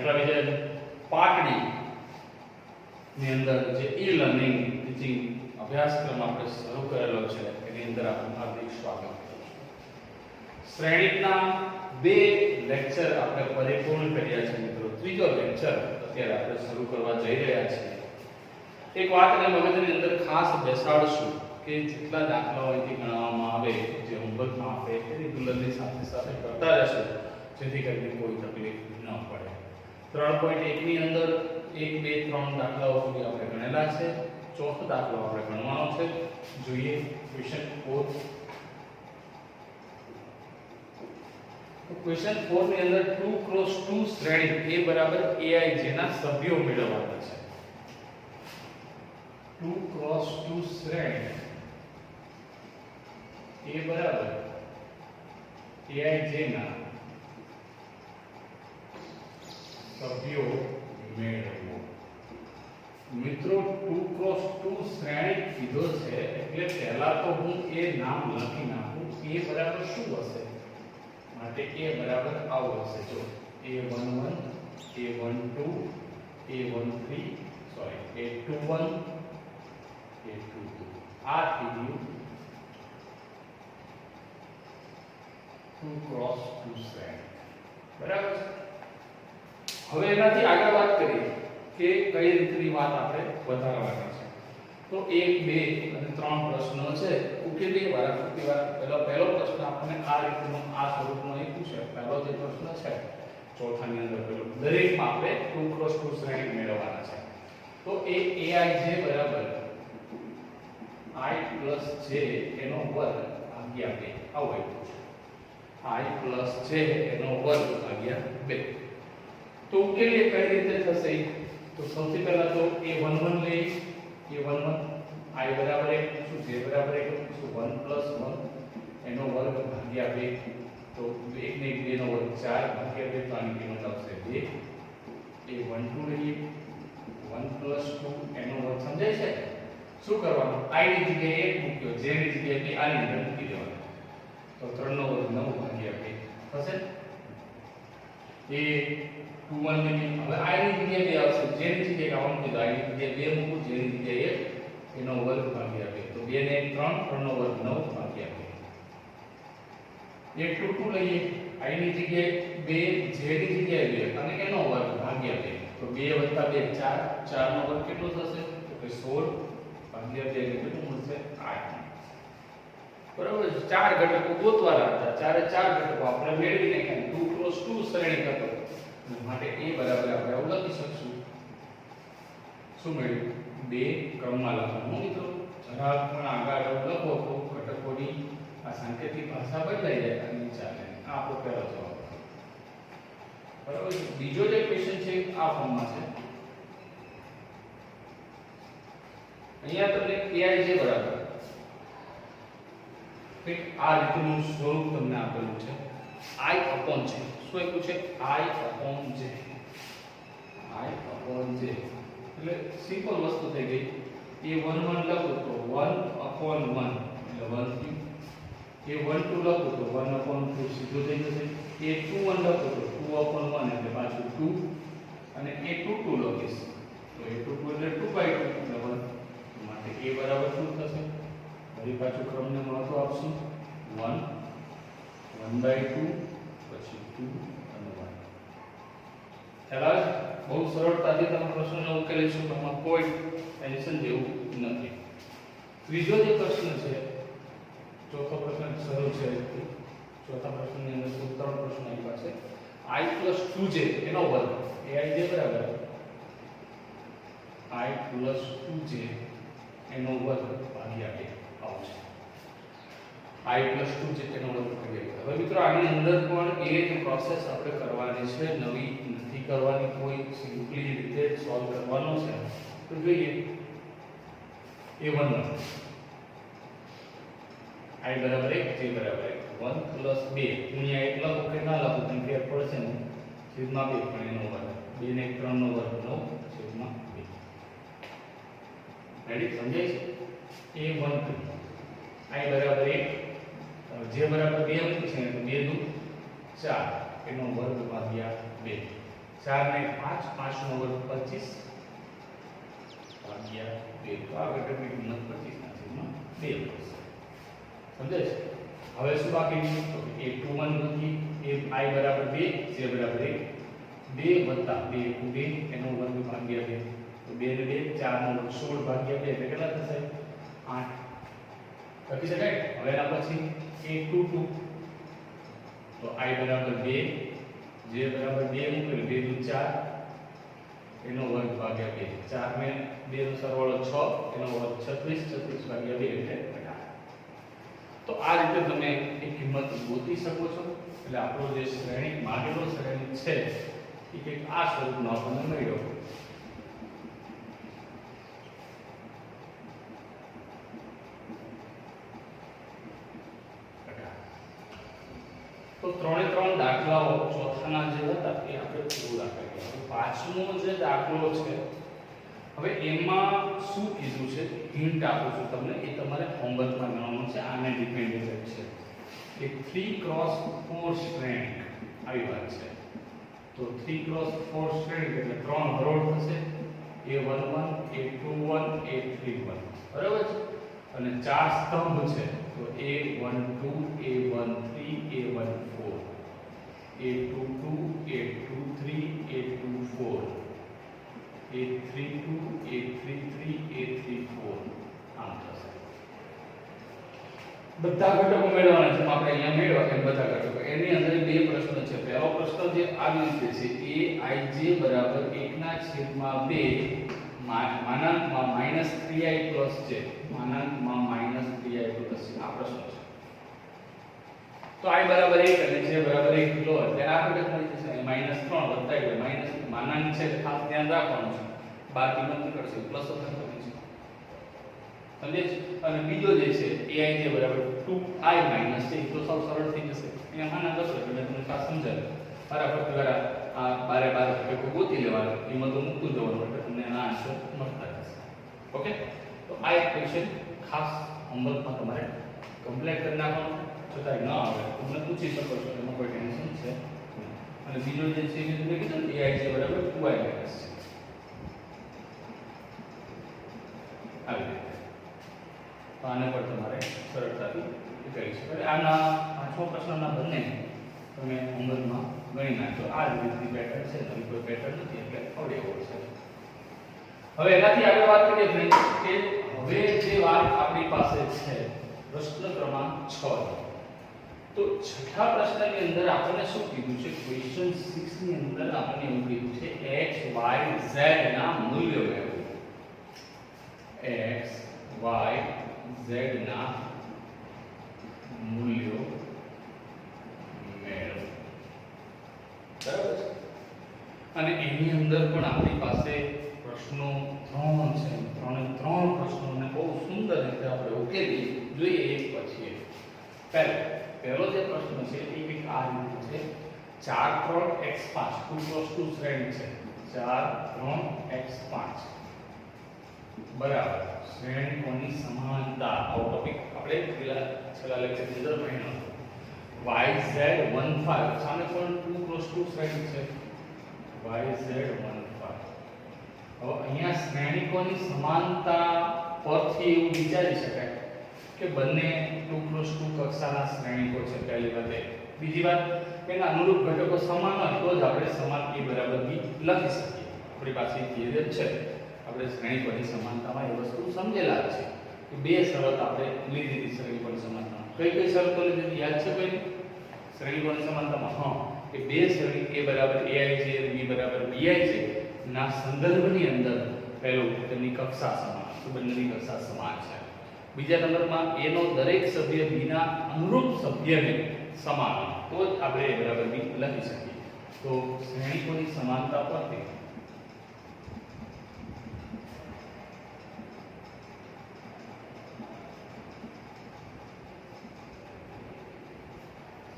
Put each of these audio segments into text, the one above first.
એટલા વિશે પાટડી ની અંદર જે ઈ લર્નિંગ ટીચિંગ અભ્યાસક્રમ આપણે શરૂ કરેલો છે એની અંદર આપનું હાર્દિક સ્વાગત છે. શ્રેણીના 2 લેક્ચર આપણે પરિપૂર્ણ કર્યા છે મિત્રો. ત્રીજો લેક્ચર અત્યારે આપણે શરૂ કરવા જઈ રહ્યા છીએ. એક વાતને મગજની અંદર ખાસ બેસાડશું કે જેટલા દાખલાઓ અહીંથી ગણવામાં આવે જે હોમવર્કમાં આપે એ રેગ્યુલરલી સાથે સાથે કરતા રહેશું જેથી કરીને કોઈ તકલીફ ન પડે. 3.1 ની અંદર 1 2 3 દાખલાઓ સુધી આપણે ગણેલા છે. ચોથો દાખલો આપણે ગણવાનો છે. જોઈએ ક્વેશ્ચન 4. તો ક્વેશ્ચન 4 ની અંદર 2x2 શ્રેણી A બરાબર Aij ના સભ્યો મેળવવાના છે. 2x2 શ્રેણી A બરાબર Aij ના સભ્યો મેળવો. મિત્રો 2x2 શ્રેણી કીધો છે એટલે પહેલા તો હું એ નામ લખી નાખું. A બરાબર શું હશે? માટે A બરાબર આવું હશે. જો A11 A12 A13 sorry A21 A22 આ થઈ ગયું 2x2 શ્રેણી. બરાબર છે. હવે એનાથી આગળ વાત કરીએ કે કઈ રીતની વાત આપણે વધારવાના છે. તો 1 2 અને 3 પ્રશ્નો છે ઉકેલીએ વારાફરતી વાર. પહેલો પ્રશ્ન આપણને આ રીતનો આ સ્વરૂપનો અહીં પૂછે. પહેલો જે પ્રશ્ન છે ચોથાની અંદર પેલો દરેકમાં આપણે 2x2 શ્રેણી મેળવવાના છે. તો એ Aij બરાબર I + j એનો વર્ગ ભાગ્યા 2 આવું આવ્યું છે. I + j એનો વર્ગ ભાગ્યા 2. તો ઉકેલીએ કઈ રીતે થશે? તો સૌથી પહેલા તો A11 લઈએ. A11 I બરાબર 1 શું j બરાબર 1 શું 1 + 1 એનો વર્ગ ભાગ્યા 2. તો 1 ને 2 નો વર્ગ 4 ભાગ્યા 2 તો આની કિંમત આવશે 2. A12 લઈએ 1 + 2 એનો વર્ગ સમજાય છે. શું કરવાનું? I ની જગ્યાએ 1 મૂક્યો, j ની જગ્યાએ આની અંદર મૂકી દેવાનું. તો 3 નો વર્ગ 9 ભાગ્યા 2 થશે. A21 ની હવે I ની જગ્યાએ 2 આવશે, j ની જગ્યાએ આવું કીધું, I ની જગ્યાએ 2 મૂકું, j ની જગ્યાએ 1 એનો વર્ગ ભાગ્યા 2. તો 2 ને 3 3 નો વર્ગ 9 ભાગ્યા 2. A22 લઈએ. I ની જગ્યાએ 2 j ની જગ્યાએ 2 અને એનો વર્ગ ભાગ્યા 2. તો 2 + 2 4 4 નો વર્ગ કેટલો થશે? તો કે 16 ભાગ્યા 2 એટલે કેટલું મળશે? 8. બરાબર. 4 ઘટકો ગોતવાના હતા. ચારે 4 ઘટકો આપણે મેળવી નાખ્યા. 2x2 શ્રેણી હતો માટે A બરાબર આપણે આવું લખી શકશું. શું મળ્યું? 2 ક્રમમાં લખવાનું મિત્રો. જરાક પણ આગળ લખો તો ઘટકોની આ સાંકેતિક ભાષા બદલાઈ જાય અને ચાલે. આ આપણો પહેલો જવાબ. બરાબર. બીજો જે ક્વેશ્ચન છે આ ફોર્મમાં છે. અહીંયા તમને Aij બરાબર કે આ રીતનું સ્વરૂપ તમને આપેલું છે. I upon j. શું આપ્યું છે? I upon j. I upon j. એટલે સિમ્પલ વસ્તુ થઈ ગઈ. A11 લખો તો 1 upon 1 એટલે 1 થયું. A12 લખો તો 1 upon 2 સીધું થઈ જશે. A21 લખો તો 2 upon 1 એટલે પાછું 2 અને A22 લખીશ તો A22 એટલે 2/2 એટલે 1. માટે A બરાબર શું થશે? ફરી પાછું ક્રમને મહત્વ આપશું. 1 1/2 પછી 2 અને 1. ખ્યાલ આવે છે? બહુ સરળતાથી તમે પ્રશ્નને ઉકેલીશું. એમાં કોઈ ટેન્શન જેવું નથી. ત્રીજો જે પ્રશ્ન છે, ચોથો પ્રશ્ન શરૂ છે. ચોથા પ્રશ્નની અંદર 3 પ્રશ્નો આપ્યા છે. I + 2j એનો વર્ગ Aij બરાબર I + 2j એનો વર્ગ ભાગ્યા 2 આવું છે. I + 2j એનો વર્ગ ભાગ્યા 2. હવે મિત્રો આની અંદર પણ એ જ પ્રોસેસ આપણે કરવાની છે. નવી નથી કરવાની. કોઈ સિમ્પલી રીતે સોલ્વ કરવાનો છે. તો જોઈએ A11 I બરાબર 1 j બરાબર 1 + 2 ગુણ્યા 1 લખો કે ના લખો તો ફેર પડશે ને છેદમાં 2 પણ એનો વર્ગ 2 ને 3 નો વર્ગ 9 છેદમાં 2. રેડી? સમજાય છે? A12 I બરાબર 1 j બરાબર 2 મૂકીશું તો 2 દુ 4 એનો વર્ગ ભાગ્યા 2. 4 ને 5 5 નો વર્ગ 25 ભાગ્યા 2 તો આ ઘટકની કિંમત 25 ના છેદમાં 2 મળશે. સમજે છે? હવે શું બાકી છે? તો a21 લખી a I બરાબર 2 j બરાબર 1 2 વત્તા 2 2 એનો વર્ગ ભાગ્યા 2 તો 2 ને 2 4 નો 16 ભાગ્યા 2 એટલે કેટલા થશે 8 લખી શકાય. હવે એના પછી a22 તો I બરાબર 2 j બરાબર 2 મૂકેલું 2 દુ 4 એનો વર્ગ ભાગ્યા 2 4 ને 2 નો સરવાળો 6 એનો વર્ગ 36 36 ભાગ્યા 2 એટલે 18. તો આ રીતે તમે એક કિંમત ગોતી શકો છો. એટલે આપણો જે શ્રેણિક માગેલો શ્રેણિક છે એ કંઈક આ સ્વરૂપનો આપણને મળ્યો. તો ત્રણે ત્રણ દાખલાઓ ચોથાના જે હતા એ આપણે પૂરા કર્યા. પાંચમો જે દાખલો છે હવે એમાં શું કીધું છે હિન્ટ આપું છું તમને, એ તમારે હોમવર્કમાં ગણવાનું છે. આને ડિપેન્ડન્ટ છે કે 3x4 શ્રેણિક આવી વાત છે. તો 3x4 શ્રેણિક એટલે ત્રણ હરોળ થશે a11 a21 a31 બરાબર છે. અને ચાર સ્તંભ છે તો a12 a13 a14 a22 a23 a24 a32 a33 a34 આમ થશે. બધા ઘટકો મેળવવાના છે. આપણે અહીંયા મેળવ્યા કે બધા ઘટકો એની અંદર બે પ્રશ્ન છે. પહેલો પ્રશ્ન જે આવી રીતે છે aij બરાબર 1/2 માનાંકમાં -3i + j માનાંકમાં -3i + j આ પ્રશ્ન છે. તો i બરાબર 1 અને j બરાબર 1 લો એટલે આ ઘટક મળી જશે. -3 વત્તા એટલે માઈનસ માનાંક છે ખાસ ધ્યાન રાખવાનું છે. બાર કિંમત નીકળશે પ્લસ અસર થશે. સમજે છે? અને બીજો જે છે aij બરાબર 2i - j તો સૌ સરળ થઈ જશે. અહીંયા માનાંક હશે એટલે મેં તમને ખાસ સમજાવ્યું. બરાબર દ્વારા આ બારે બાર ઘટકો ગોતી લેવાના, કિંમતો મૂકતું જવાનું એટલે તમને આના આન્સર મળતા જશે. ઓકે? તો આ એક ક્વેશ્ચન ખાસ હોમવર્કમાં તમારે કમ્પ્લીટ કરી નાખવાનું. છતાંય ન આવે તો મને પૂછી શકો છો, એમાં કોઈ ટેન્શન છે. અને બીજો જે છે એ તમે કીધું ને aij બરાબર 2i - j આવી રીતે. તો આને પર તમારે સરળતાથી કરી શકો. એટલે આના પાંચમો પ્રશ્નના બંને તમે હોમવર્કમાં ગણી નાખો. આ રીતની પેટર્ન છે, નવી કોઈ પેટર્ન નથી એટલે આવડે એવો છે. હવે એનાથી આગળ વાત કરીએ ફ્રેન્ડ કે હવે જે વાત આપણી પાસે છે પ્રશ્ન ક્રમાંક 6. તો છઠ્ઠા પ્રશ્નની અંદર આપણને શું કીધું છે? ક્વેશ્ચન 6 ની અંદર આપણને એવું કીધું છે x y z ના મૂલ્યો મેળવો. x y z ના મૂલ્યો મેળવો. બરાબર છે? અને એની અંદર પણ આપણી પાસે પ્રશ્નો 3 છે. ત્રણે ત્રણ પ્રશ્નોને બહુ સુંદર રીતે આપણે ઉકેલી જોઈએ એક પછી એક. પહેલો જે પ્રશ્ન છે એ કંઈક આ રીતે છે 4 3 x5 2 + 2 શ્રેણી છે. 4 3 x5 બરાબર શ્રેણીકોની સમાનતા. આવો ટોપિક આપણે છેલ્લા લેક્ચરની અંદર ભણ્યો હતો. yz15 સામે પણ 2 + 2 શ્રેણી છે. yz15 હવે અહીંયા શ્રેણીકોની સમાનતા પરથી એવું વિચારી શકાય કે બંને 2 + 2 કક્ષાના શ્રેણીકો છે. પહેલી વાત. બીજી વાત એના અનુરૂપ ઘટકો સમાન હોય તો જ આપણે સમાન a બરાબર b લખી શકીએ. આપણી પાસે થિયરી છે. આપણે શ્રેણીકોની સમાનતામાં એ વસ્તુ સમજેલા છે કે બે શરત આપણે લીધી હતી શ્રેણીકોની સમાનતામાં. કઈ શરતો લીધી યાદ છે કોઈને? શ્રેણીકોની સમાનતામાં હા કે બે શ્રેણી a બરાબર aij અને b બરાબર bij ના સંદર્ભની અંદર પહેલું તેમની કક્ષા સમાન, તો બંનેની કક્ષા સમાન છે. બીજા નંબરમાં a નો દરેક સભ્ય b ના અનુરૂપ સભ્યને સમાન તો જ આપણે a બરાબર b લખી શકીએ. તો શ્રેણીકોની સમાનતા પરથી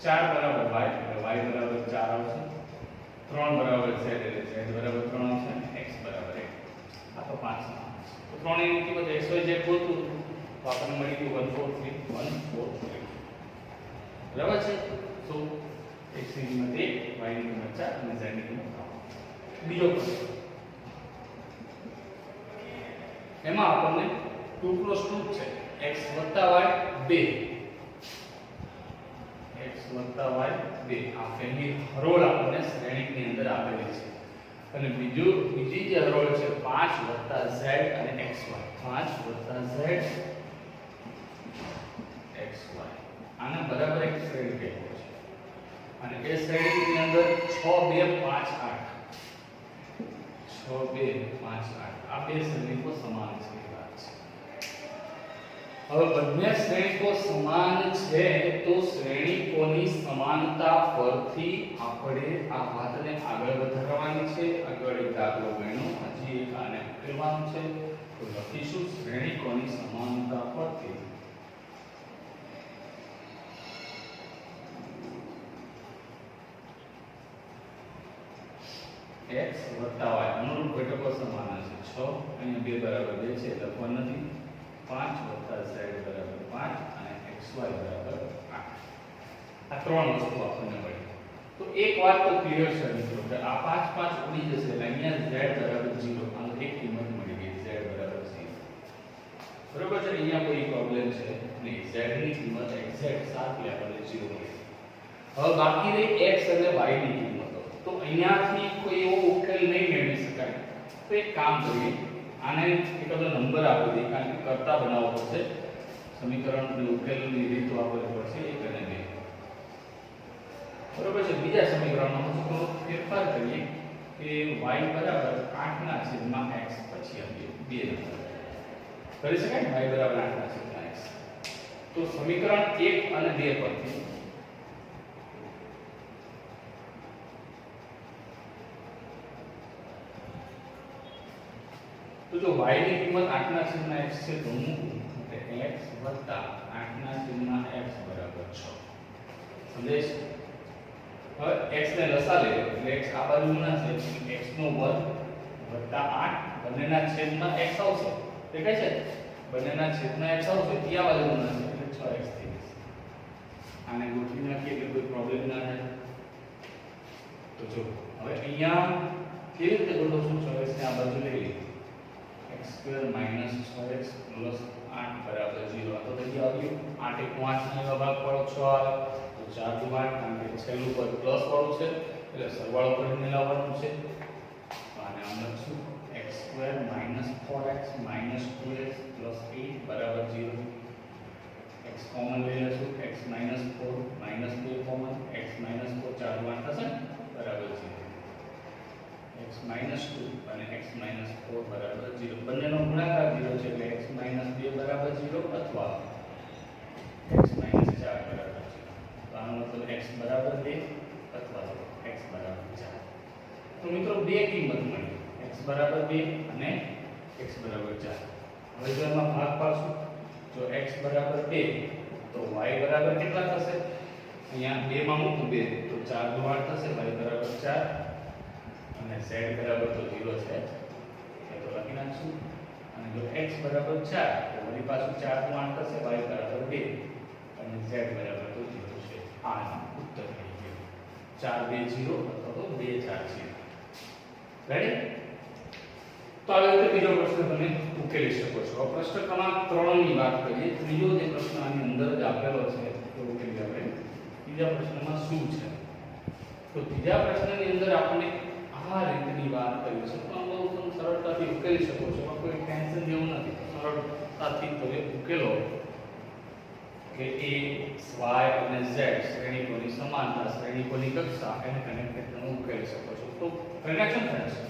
4 બરાબર y એટલે y બરાબર 4 આવશે. 3 બરાબર z એટલે z બરાબર 3 આવશે અને x બરાબર 1. આ તો 5 સમાન છે. તો ત્રણેયની કિંમત x y z ગોતવું તો આપણને મળી ગયું 143 બરાબર છે. તો x ની કિંમત 1 y ની કિંમત 4 અને z ની કિંમત 3. બીજો પ્રશ્ન એમાં આપણને 2 + 2 છે x + y 2 x + y 2 આ પહેલી હરોળ આપણને શ્રેણીની અંદર આપેલી છે અને બીજી જે હરોળ છે 5 + z અને xy 5 + z xy આને બરાબર એક શ્રેણી કહેવાય છે અને એ શ્રેણીની અંદર 6 2 5 8 6 2 5 8 આ બે શ્રેણીકો સમાન છે હવે બંને શ્રેણીકો સમાન છે તો શ્રેણીકોની સમાનતા પરથી આપણે આ વાતને આગળ વધારવાની છે આગળ એક દાખલો ગણ્યો હજી એક આને ઉકેલવાનું છે તો લખીશું શ્રેણીકોની સમાનતા પરથી x + y અનુરૂપ ઘટકો સમાન છે 6 અહીંયા 2 બરાબર 2 છે લખવાનું નથી 5 + z = 5 અને xy = 8 આ ત્રણ વસ્તુ આપણને મળી તો એક વાત તો ક્લિયર છે મિત્રો કે આ 5 5 ઉડી જશે એટલે અહીંયા z = 0 આનો એક કિંમત મળી ગઈ z = 0 બરોબર છે અહીંયા કોઈ પ્રોબ્લેમ છે નહીં z ની કિંમત એક્ઝેક્ટ સાચી આપણને 0 મળી હવે બાકી રહી x અને y ની કિંમતો તો અહીંયાથી કોઈ એવો ઉકેલ નહીં મેળવી શકાય તો એક કામ કરીએ આને એકદો નંબર આપી દઈએ કારણ કે કરતા બનાવવો પડશે સમીકરણની ઉકેલની રીત વાપરવી પડશે 1 અને 2 બરોબર છે બીજા સમીકરણમાં થોડો ફેરફાર કરીએ કે y = 8/x પછી આપીએ 2 નંબર કરી શકાય y = 8/x તો સમીકરણ 1 અને 2 પરથી तो जो y ની કિંમત 8/x છે તો મૂકું એટલે x + 8/x બરાબર 6 સમજે છે હવે x ને લસા લે એટલે x આ બાજુના છે x નો વર્ગ + 8 બંનેના છેદમાં x આવશે દેખાય છે બંનેના છેદમાં x આવશે ત્યાં બાજુના છે એટલે 6x થઈ જશે આને ગોઠવી નાખીએ એટલે કોઈ પ્રોબ્લેમ ના થાય તો જો હવે અહીંયા કેવી રીતે ગોઠવશું 6x ને આ બાજુ લઈ લઈએ x² - 6x + 8 = 0 તો થઈ આવ્યું 8 * 5 નો ભાગ પાડો 6 આવે તો 4 * 8 કારણ કે છેલ્લું પદ પ્લસ વાળું છે એટલે સરવાળો કરીને લાવવાનું છે આને આમ લખશું x² - 4x - 2x + 8 = 0 x common લઈ લેશું x - 4 - 2 કોમન x - 4 4 * 8 થશે બરાબર 0 x - 2 અને x - 4 બરાબર 0 બંનેનો ગુણાકાર 0 છે એટલે x - 2 બરાબર 0 અથવા x - 4 બરાબર 0 તો આનો મતલબ x બરાબર 2 અથવા x બરાબર 4 તો મિત્રો બે કિંમત મળી x બરાબર 2 અને x બરાબર 4 હવે જો એમાં ભાગ પાડશું જો x બરાબર 2 તો y બરાબર કેટલા થશે અહીંયા 2 માં મૂકું 2 તો 4 * 8 થશે y બરાબર 4 અને z બરાબર તો 0 છે એ તો લખી નાખશું અને જો x બરાબર 4 તો વળી પાછું 4 * 8 થશે y બરાબર 2 અને z બરાબર તો 0 છે આ ઉત્તર થઈ ગયો 4 2 0 અથવા તો 2 4 0 રેડી તો આ રીતે બીજો પ્રશ્ન તમે ઉકેલી શકો છો આ પ્રશ્ન ક્રમાંક 3 ની વાત કરીએ ત્રીજો જે પ્રશ્ન આની અંદર જ આપેલો છે તો ઉકેલી આપણે ત્રીજા પ્રશ્નમાં શું છે તો ત્રીજા પ્રશ્નની અંદર આપણે આ રીતની વાત કરી છે તો બહુ તમે સરળતાથી ઉકેલી શકો છો એમાં કોઈ ટેન્શન જેવું નથી સરળતાથી તમે ઉકેલો કે a y અને z શ્રેણીકોની સમાનતા શ્રેણીકોની કક્ષા એને કનેક્ટ તમે ઉકેલી શકો છો તો કનેક્શન થાય છે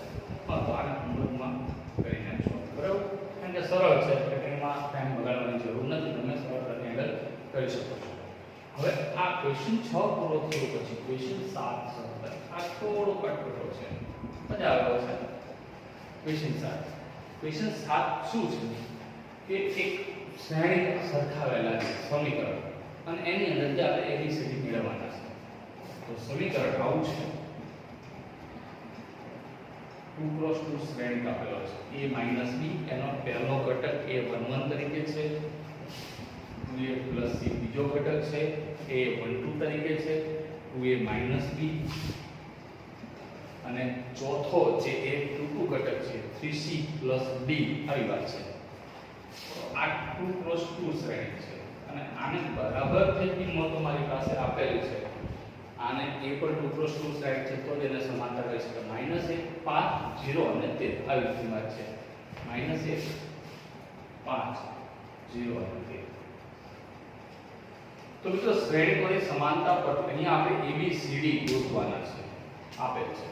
હા તો આને અમૃતમાં કરી નાખશો બરાબર કારણ કે સરળ છે એટલે એમાં ટાઈમ બગાડવાની જરૂર નથી તમે સરળતાથી હેન્ડલ કરી શકો છો હવે આ ક્વેશ્ચન 6 પૂરો થયો પછી ક્વેશ્ચન 7 શરૂ થાય આ થોડો કટકટો છે મજા આવે છે ક્વેશ્ચન 7 ક્વેશ્ચન 7 શું છે કે એક શ્રેણી સરખાવેલા છે સમીકરણ અને એની અંદર જે આપણે એબીસીડી મેળવવાના છે તો સમીકરણ આવું છે 2 × 2 શ્રેણી આપેલો છે a - b એનો પહેલો ઘટક a11 તરીકે છે 2a + c બીજો ઘટક છે a12 તરીકે છે 2a - b અને ચોથો જે એક ટૂંકું ઘટક છે 3c + d આવી વાત છે. તો આ 2 × 2 શ્રેણી છે અને આને બરાબર જે કિંમતો મારી પાસે આપેલી છે આને એ પણ 2 × 2 શ્રેણી છે તો તેને સમાંતર કહી શકાય. -1 5 0 અને 13 આવી કિંમત છે. -1 5 0 અને 13. તો મિત્રો શ્રેણીઓની સમાનતા પર અહીંયા આપણે ABCD ગોતવાના છે આપેલ છે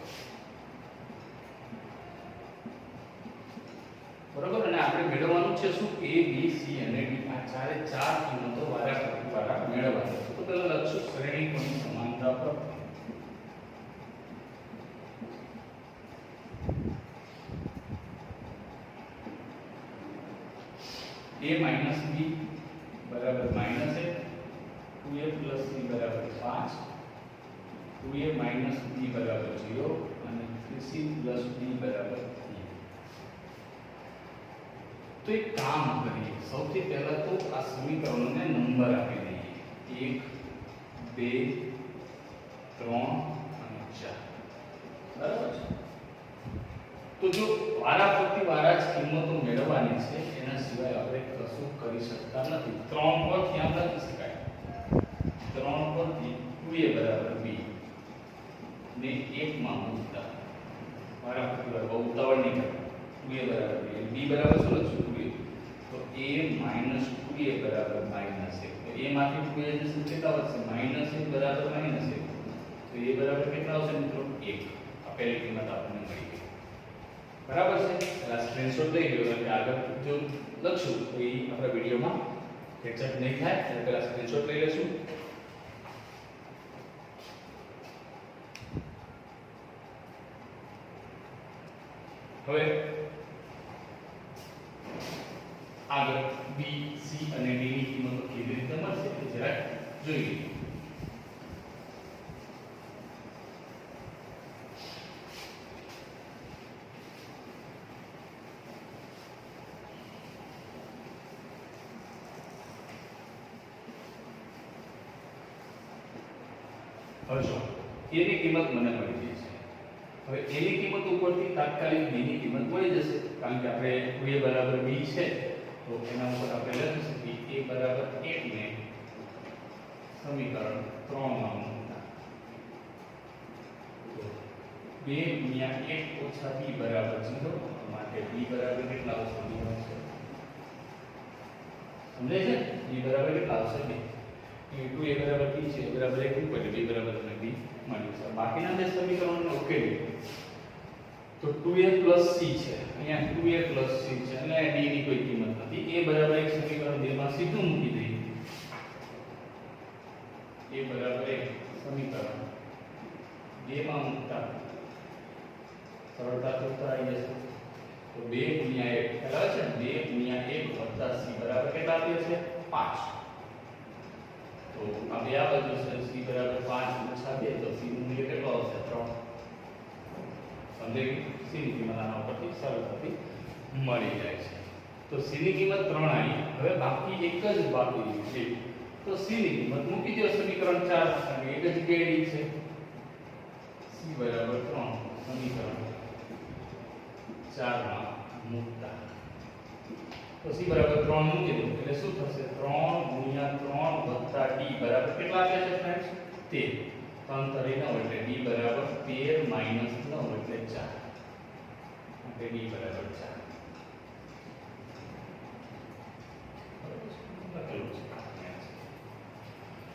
બરોબર. અને આપણે મેળવવાનું છે શું? A B C અને D આ ચારે ચાર કિંમતો વારાફરતી દ્વારા મેળવવાની છે. તો પહેલા લખશું શ્રેણીઓની સમાનતા પર A - B બરાબર -1 2a + c બરાબર 5 2a - b બરાબર 0 અને 3c + d બરાબર 3. તો એક કામ કરીએ. સૌથી પહેલા તો આ સમીકરણોને નંબર આપી દઈએ 1 2 3 અને 4 બરાબર છે. તો જો વારાફરતી વારા જ કિંમતો મેળવવાની છે એના સિવાય આપણે કશું કરી શકતા નથી. 3 પરથી આમ લખી શકાય 3 પરથી 2a બરાબર b ને 1 માં મૂકતા વારાફરતી વાર બહુ ઉતાવળ નહીં કરતા. 2a બરાબર b b બરાબર શું લખશું? 2a. તો a - 2a બરાબર -1. તો a માંથી 2a જશે કેટલા વધશે? -1 બરાબર -1. તો a બરાબર કેટલા આવશે મિત્રો? 1. આ પહેલી કિંમત આપણને મળી ગઈ. બરાબર છે. પહેલા સ્ક્રીનશોટ લઈ લો એટલે આગળ જો લખશું તો એ આપણા વિડિયોમાં કેચઅપ નહીં થાય એટલે પહેલા સ્ક્રીનશોટ લઈ લેશું. હવે આગળ B C અને D ની કિંમતો કેવી રીતે મળશે તે જરા જોઈએ. હવે જો A ની કિંમત મને મળી ગઈ છે. હવે A ની કિંમત ઉપરથી તાત્કાલિક B ની કિંમત મળી જશે કારણ કે આપણે A બરાબર B છે તો એના ઉપર આપણે લખી શકીએ A બરાબર 1 ને સમીકરણ 3 માં મૂકતા 2 * 1 - b બરાબર 0 માટે b બરાબર કેટલા આવશે? સમજાય છે? b બરાબર કેટલા આવશે? 2 2a બરાબર b છે બરાબર 1 ઉપર b બરાબર તમને b મળ્યું છે. બાકીના જે સમીકરણોને ઉકેલીએ તો 2a + c છે અહીંયા 2a + c છે અને d ની કોઈ કિંમત નથી. a બરાબર 1 સમીકરણ 2 માં સીધું મૂકી દઈએ. a બરાબર 1 સમીકરણ 2 માં મૂકતા સરળતાથી ઉત્તર આવી જશે. તો 2 * 1 કેટલા છે? 2 * 1 + c બરાબર કેટલા આપે છે? 5. તો આ બે આ બાજુ છે c બરાબર 5 - 2 તો c નું મૂલ્ય કેટલું આવશે? 3. સમજાય? c ની કિંમત આના ઉપરથી સરળતાથી મળી જાય છે. તો c ની કિંમત 3 આવી. હવે બાકી એક જ બાકી છે તો c ની કિંમત મૂકી દો સમીકરણ 4 અને એક જ જગ્યાએ છે c બરાબર 3 સમીકરણ 4 માં મૂકતા તો c બરાબર 3 મૂકી દો એટલે શું થશે? 3 * 3 + d બરાબર કેટલા આપ્યા છે ફ્રેન્ડ્સ? 13. 3 તરી 9 એટલે d બરાબર 13 - 9 એટલે 4. એટલે d બરાબર 4.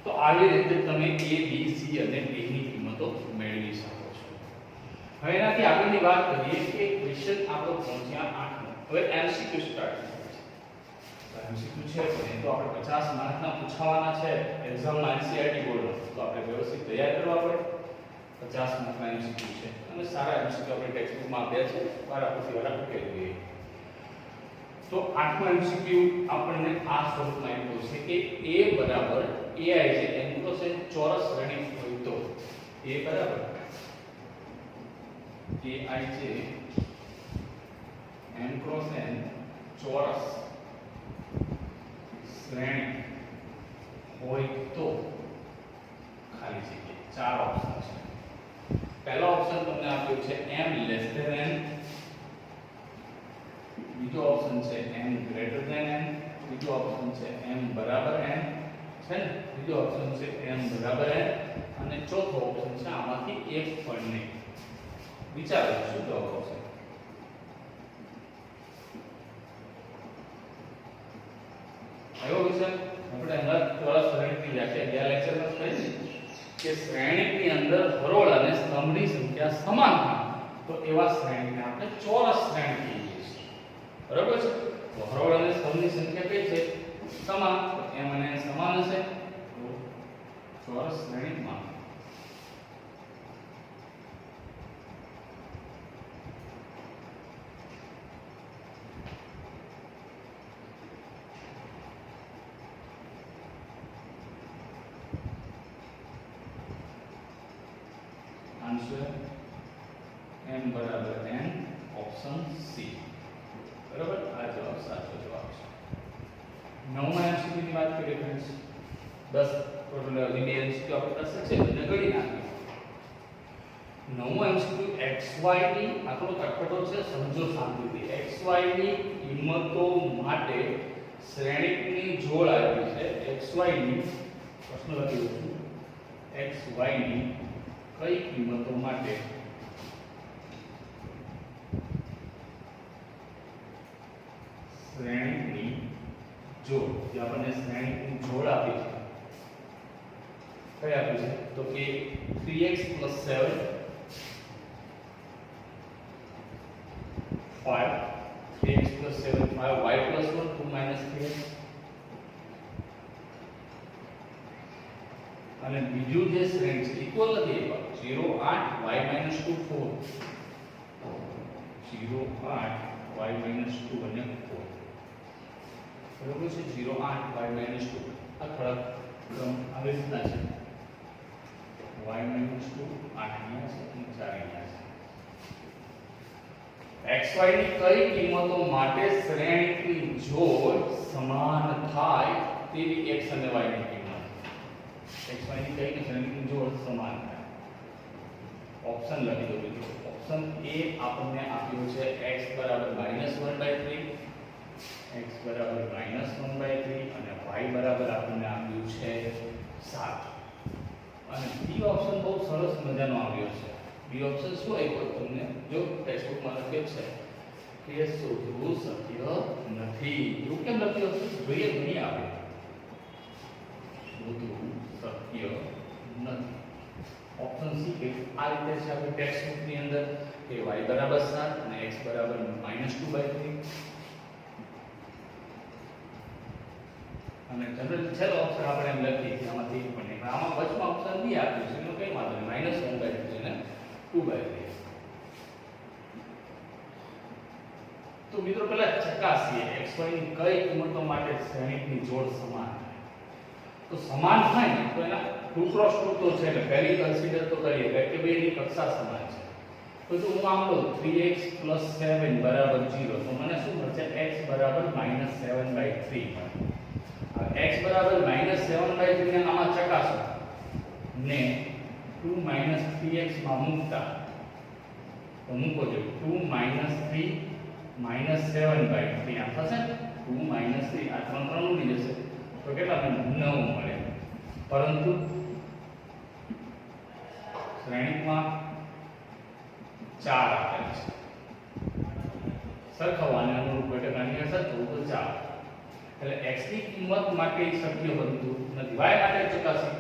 તો આવી રીતે તમે a b c અને d ની કિંમતો મેળવી શકો છો. હવે એનાથી આગળની વાત કરીએ કે ક્વેશ્ચન આપણો પહોંચ્યા 8 હવે MCQ સ્ટાર્ટ થાય છે. MCQ છે પણ તો આપણે 50 માર્કના પૂછવાના છે એક્ઝામમાં NCERT બોર્ડ તો આપણે વ્યવસ્થિત તૈયાર કરવા પડે. 50 માર્કના MCQ છે અને સારા MCQ આપણે ટેક્સ્ટબુકમાં આપ્યા છે વારાફરતી વારા ઉકેલી દઈએ. તો 8મો MCQ આપણને આ સ્વરૂપમાં એમ પૂછે કે a બરાબર ai છે n × n ચોરસ શ્રેણી હોય તો a બરાબર ai છે n × n ચોરસ શ્રેણી હોય તો ખાલી જગ્યા ચાર ઓપ્શન છે. પહેલો ઓપ્શન તમને તમને આપ્યો છે m લેસ ધેન n, બીજો ઓપ્શન છે m ગ્રેટર ધેન n, બીજો ઓપ્શન છે m બરાબર n છે ને, બીજો ઓપ્શન છે m બરાબર n અને ચોથો ઓપ્શન છે આમાંથી એક પણ નહીં. વિચારો શું જવાબ આવશે? આવ્યો વિચાર? આપણે હમણાં ચોરસ શ્રેણીની વ્યાખ્યા ગયા લેક્ચરમાં કરી કે શ્રેણીની અંદર હરોળ અને સ્તંભની સંખ્યા સમાન હોય તો એવા શ્રેણીને આપણે ચોરસ શ્રેણી કહીએ છીએ. બરાબર છે? તો હરોળ અને સ્તંભની સંખ્યા કઈ છે? સમાન. તો m અને n સમાન હશે તો ચોરસ શ્રેણીમાં આન્સર m બરાબર n, ઓપ્શન સી. બરાબર? આ જવાબ સાચો જવાબ છે. નવમા MCQ ની વાત કરીએ ફ્રેન્ડ્સ. 10 ટોટલ MCQ આપણે 10 છે બંને ગણી નાખીએ. નવમો MCQ xy ની આખો કટકટો છે, સમજો શાંતિથી. xy ની કિંમતો માટે શ્રેણીકની જોડ આપી છે. xy ની પ્રશ્ન લખ્યો છું. xy ની કઈ કિંમતો માટે શ્રેણીની જોડ, જે આપણને શ્રેણીની જોડ આપી છે કઈ આપી છે? તો કે 3x 7 5, 3x 7 5, y 1 2 3x, અને બીજું જે શ્રેણી છે ઇક્વલ નથી, 0 8 y 2 4, 0 8 y 2 અને 4. બરોબર છે? 0 8 y 2 આ ખરા ક્રમ આવી રીતના છે. y 2 8 અહીંયા છે અને 4 અહીંયા છે. xy ની કઈ કિંમતો માટે શ્રેણીની જોડ સમાન થાય તેવી x અને y ની કિંમત. xy ની કઈ શ્રેણીની જોડ સમાન થાય? ઓપ્શન લખી દો મિત્રો. ઓપ્શન A આપણને આપ્યો છે x બરાબર -1/3, x બરાબર -1/3 અને y બરાબર આપણને આપ્યું છે 7. અને બી ઓપ્શન બહુ સરસ મજાનો આવ્યો છે. બી ઓપ્શન શું આવ્યો તમને? જો ટેક્સ્ટબુકમાં લખ્યું છે કે શોધવું શક્ય નથી. એવું કેમ લખ્યું હશે? જોઈએ નહીં આવે. શોધવું શક્ય નથી. ઓપ્શન સી કે આ રીતે છે આપણે ટેક્સ્ટબુકની અંદર કે y બરાબર 7 અને x બરાબર -2/3 અને જનરલ છેલ્લો ઓપ્શન આપણે એમ લખીએ કે આમાંથી એક પણ નહીં. આમાં વચમાં ઓપ્શન બી આપ્યું છે એનો કઈ વાંધો નહીં, -1/3 અને 2/3. તો મિત્રો પહેલા ચકાસીએ xy ની કઈ કિંમતો માટે શ્રેણીની જોડ સમાન થાય. તો સમાન થાય ને તો એના 2 ક્રોસ 2 તો છે એટલે પહેલી કન્સિડર તો કરીએ કે બેની કક્ષા સમાન છે. તો જો હું આમ લઉં 3x 7 બરાબર 0 તો મને શું મળશે? x બરાબર -7/3. x બરાબર -7/3 ને આમાં ચકાસો ને 2 3x માં મૂકતા તો મૂકો જો 2 3 -7/3 આ થશે 2 3 આ 3 ઉડી જશે તો કેટલા મને 9 મળે. પરંતુ શ્રેણીમાં 4 આપેલ છે. સરખાવવાને અનુરૂપ ઘટકની અસર તો 4 એટલે x ની કિંમત માટે શક્ય બનતું નથી. y માટે ચકાસી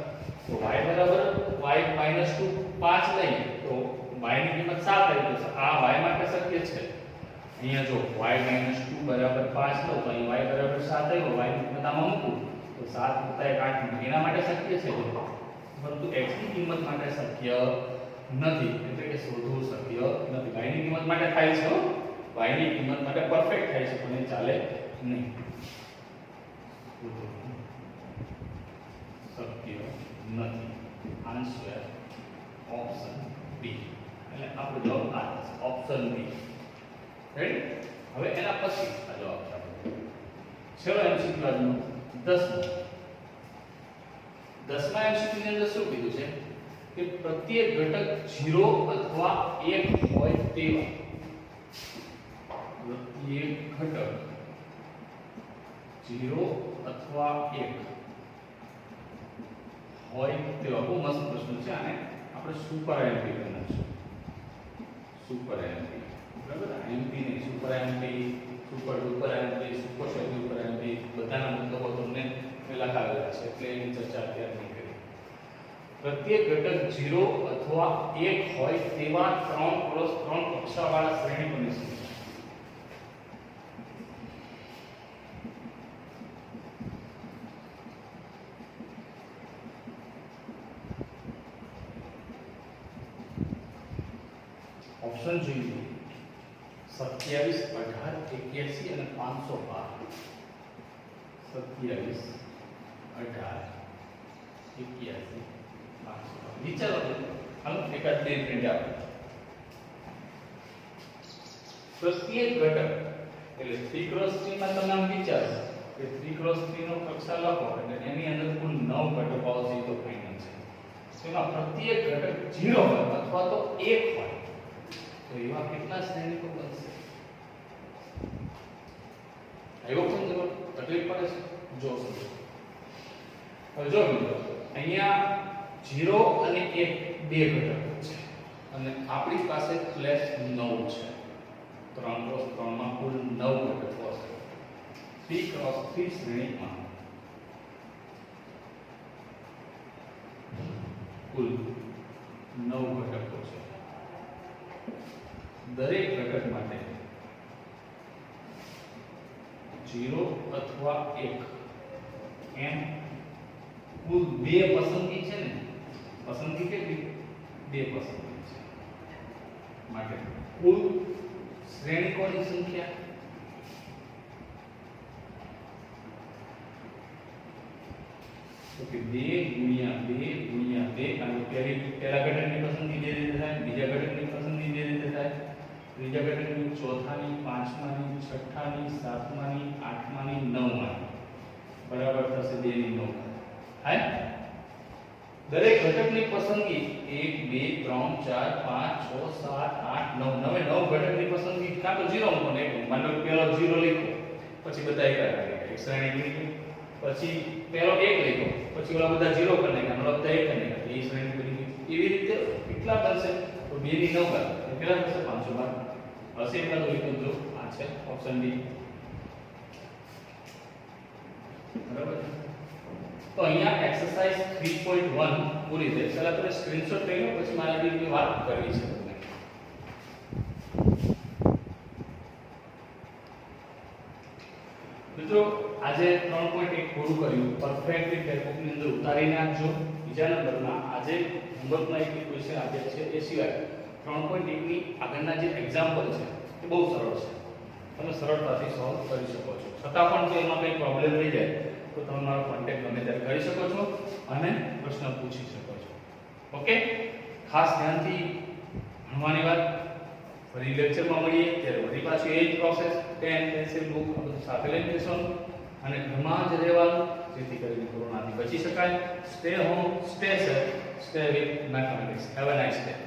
તો y બરાબર y -2 5 લઈએ તો y ની કિંમત 7 આવી જશે. આ y માટે શક્ય છે. અહીંયા જો y -2 બરાબર 5 લો તો અહીં y બરાબર 7 આવ્યો. y ની કિંમત આમાં મૂકું તો 7 + 1 8 એના માટે શક્ય છે. પરંતુ x ની કિંમત માટે શક્ય નથી, એટલે કે શોધવું શક્ય નથી. y ની કિંમત માટે થાય છે, y ની કિંમત માટે પરફેક્ટ થાય છે પણ એ ચાલે નહીં. શક્ય નથી. Answer option B. એટલે આપણો જવાબ આ છે, ઓપ્શન બી. રેડી? હવે એના પછી આ જવાબ છે આપણો. ચલો MCQ આજનો 10મા MCQ ની અંદર શું કીધું છે કે પ્રત્યેક ઘટક 0 અથવા 1 હોય તેવા પ્રત્યેક ઘટક 0 અથવા 1 હોય તેવા બહુ મસ્ત પ્રશ્ન છે આને આપણે સુપર એમપી ગણના છે સુપર એમપી બરાબર એમપી ને super MP super duper MP super duper MP બધાના મતલબો તમને મેં લખાવેલા છે એટલે એની ચર્ચા અત્યારે નહીં કરી પ્રત્યેક ઘટક 0 અથવા 1 હોય તેવા 3x3 કક્ષાવાળા શ્રેણીકોની સંખ્યા ऑप्शन જોઈએ 27 18 81 અને 512 27 18 81 512 વિચારો હાલો એકાદ બે મિનિટ આપો પ્રત્યેક ઘટક એટલે 3x3 માં તમે આમ વિચારો કે 3x3 નો કક્ષા લખો એટલે એની અંદર કુલ 9 ઘટકો આવશે તો ફાઇનલ છે તેમાં પ્રત્યેક ઘટક 0 હોય અથવા તો 1 હોય તો એવા કેટલા શ્રેણીકો બનશે આવ્યો છે ને તકલીફ પડે છે જો સમજો હવે જો મિત્રો અહીંયા 0 અને 1 બે ઘટકો છે અને આપણી પાસે ક્લેસ 9 છે 3x3 માં કુલ 9 ઘટકો છે 3x3 શ્રેણીમાં કુલ 9 ઘટકો છે દરેક ઘટક માટે 0 અથવા 1 એમ કુલ બે પસંદગી છે ને પસંદગી કેટલી બે પસંદગી છે માટે કુલ શ્રેણીકોની સંખ્યા તો કે 2 ગુણ્યા 2 ગુણ્યા 2 કારણ કે પહેલા ઘટકની પસંદગી જે રીતે થાય બીજા ઘટકની પસંદગી જે રીતે થાય ત્રીજા ઘટકની ચોથાની પાંચમાની છઠ્ઠાની સાતમાની આઠમાની નવમાની બરાબર થશે 2 ની 9 થાય દરેક ઘટકની પસંદગી 1 2 3 4 5 6 7 8 9 નવે 9 ઘટકની પસંદગી કાં તો 0 મૂકો ને માનો કે પહેલો 0 લખો પછી બધા એક શ્રેણી લીધી પછી પહેલો 1 લખો પછી ઓલા બધા 0 કરી નાખ્યા ઓલા બધા 1 કરી નાખ્યા એ શ્રેણી બની ગઈ એવી રીતે કેટલા બનશે તો 2 ની 9 કર કેટલા થશે 512 હશે એટલા તો વિકલ્પ જો આ છે ઓપ્શન ડી બરાબર તો અહીંયા એક્સરસાઇઝ 3.1 પૂરી થઈ ચાલો આપણે સ્ક્રીનશોટ લઈ લો પછી મારે બીજી વાત કરવી છે તમને મિત્રો આજે 3.1 પૂરું કર્યું પરફેક્ટલી ટેક્સ્ટબુકની અંદર ઉતારી નાખજો બીજા નંબરમાં આજે હોમવર્કમાં એક ક્વેશ્ચન આપ્યા છે એ સિવાય 3.1 ની આગળના જે એક્ઝામ્પલ છે એ બહુ સરળ છે તમે સરળતાથી સોલ્વ કરી શકો છો છતાં પણ જો એમાં કંઈ પ્રોબ્લેમ રહી જાય તો તમે મારો કોન્ટેક્ટ ગમે ત્યારે કરી શકો છો અને પ્રશ્ન પૂછી શકો છો ઓકે ખાસ ધ્યાનથી ભણવાની વાત ફરી લેક્ચરમાં મળીએ ત્યારે વળી પાછી એ જ પ્રોસેસ પેન પેન્સિલ બુક આ બધું સાથે લઈને બેસવાનું અને ઘરમાં જ રહેવાનું જેથી કરીને કોરોનાથી બચી શકાય stay home stay safe stay with mathematics have a nice day